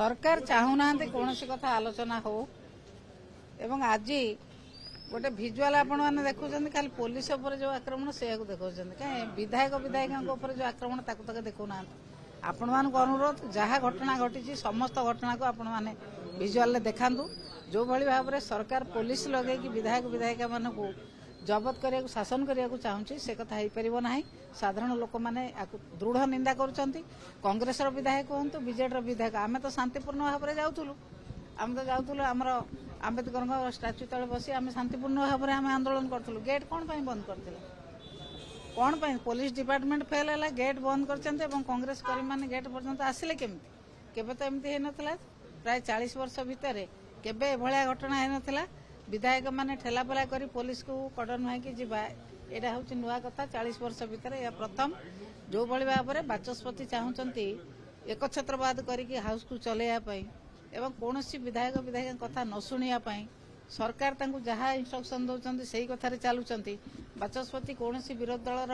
सरकार चाहूना कौन कथा आलोचना हो एवं आज गोटे भिजुआल आपण मैंने देखुं खाली पुलिस जो आक्रमण से देखा कहीं विधायक विधायिका जो आक्रमण तक देखुना आपण मान अनुरोध जहाँ घटना घटी समस्त घटना को आपण मैंने भिजुआल देखा जो भाई भाव में सरकार पुलिस लगे विधायक विधायिका मान को जबत करने शासन करने को चाहूँगी से कथा हो पार ना साधारण लोक मैंने दृढ़ निंदा करेंग्रेस विधायक हूँ बीजेडी विधायक आम तो शांतिपूर्ण भाव में जाऊँ आम तो जाऊँ आमर आंबेडकर स्टाच्यू तले बसी आम शांतिपूर्ण भाव में आम आंदोलन करूँ गेट कौन बंद करते कौन पुलिस डिपार्टमेंट फेल है गेट बंद करेंग्रेस कर्मी मैंने गेट पर्यंत आसिले केमी केबे तो एमती होता प्राय 40 वर्ष भितर केबे एभलिया घटना होता विधायक मैंने ठेलापेला कर पुलिस को कड़न हुई जावा यहाँ हूँ नुआ कथा 40 वर्ष भितर या प्रथम जो भाई भाव में बाचस्पति चाहूँगी एकछत्रवाद करके हाउस को चलैयापाई एवं कौन विधायक विधायक कथा न शुणापी सरकार जहाँ इंस्ट्रक्शन दौरान से कथार चलुंट बाचस्पति कौन विरोधी दलर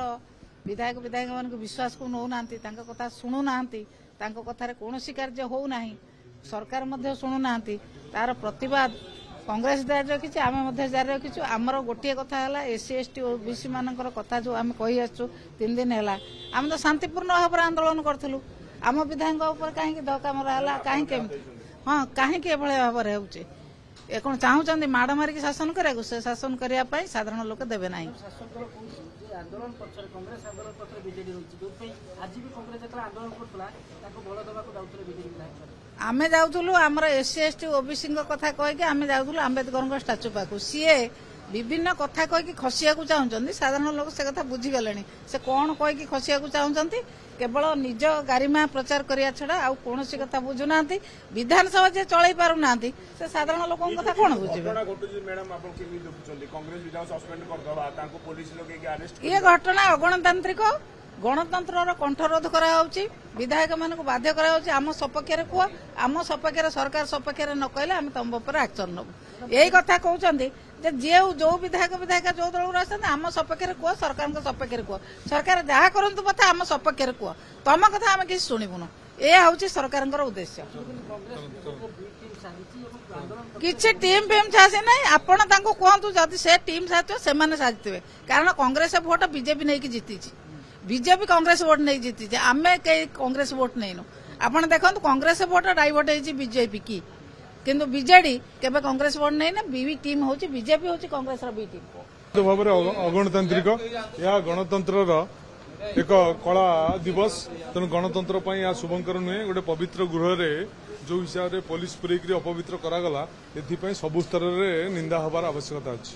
विधायक विधायक मान विश्वास को नौना कथा शुणुना कथार कौन कार्य होना सरकार शुणुना तार प्रतिवाद कांग्रेस जारी रखी आम जारी रखीचु आमर गोटे कथा है एससी एसटी ओबीसी मानकर कथा जो आम कही आसु 3 दिन है आम तो शांतिपूर्ण भाव में आंदोलन करूँ आम विधायक उपर कहीं धक्का मरा कहीं हाँ कहीं भाव में हो कौन चाहूँगी माड़ मारिक शासन करा से शासन करने साधारण लोक देवे ना आमे जाऊँ आमर एससी एसटी ओबीसी कथा कहीकि आम जाऊँ आंबेडकर स्टाच्यू पाक सीए विभिन्न कथा कहीकि खसिया चाहूँगी साधारण लोक से कथा बुझीगले से कौन कहीकि खसिया चाहूँगी केवल निज गारिमा प्रचार करिया छड़ा आउ कौन कथा बुझुना विधानसभा जे चलई पारुना से साधारण लोक कथा कौन बुझे ये घटना अगणतांत्रिक गणतंत्र कंठरोध कराऊँच विधायक मान बाध्य कराऊँच आम सपक्ष कह आम सपक्ष सरकार सपक्ष न कहले आम तुम उपर एक्शन नबू यही कथा कहते जे जो विधायक विधायिका जो दल आस आम सपक्ष कह सरकार सपक्ष कह सरकार जहाँ करूँ पथा आम सपक्ष कह तुम कथा आम किसी शुणुन यह हूँ सरकार उद्देश्य किसी टीम फीम सासी ना आपण कहतु जदि से टीम साथ से साजिथे कारण कांग्रेस भोट बीजेपी नहीं जीति बीजेपी कांग्रेस भोट नहीं जीति आम कई कांग्रेस भोट नहीं आप देखो कांग्रेस भोट डाइवर्ट हो बीजेपी की किंतु बीजेडी केबे कांग्रेस भोट नहीं ना बी टीम हो बीजेपी हो कांग्रेस बी टीम भाव में अगणतांत्रिक या गणतंत्र एक कला दिवस तेणु गणतंत्र या शुभंकर नुहे गोटे पवित्र गृह जो हिसाब से पुलिस पुरेक अपवित्र करागला सबु स्तर में निंदा हबार आवश्यकता अच्छी।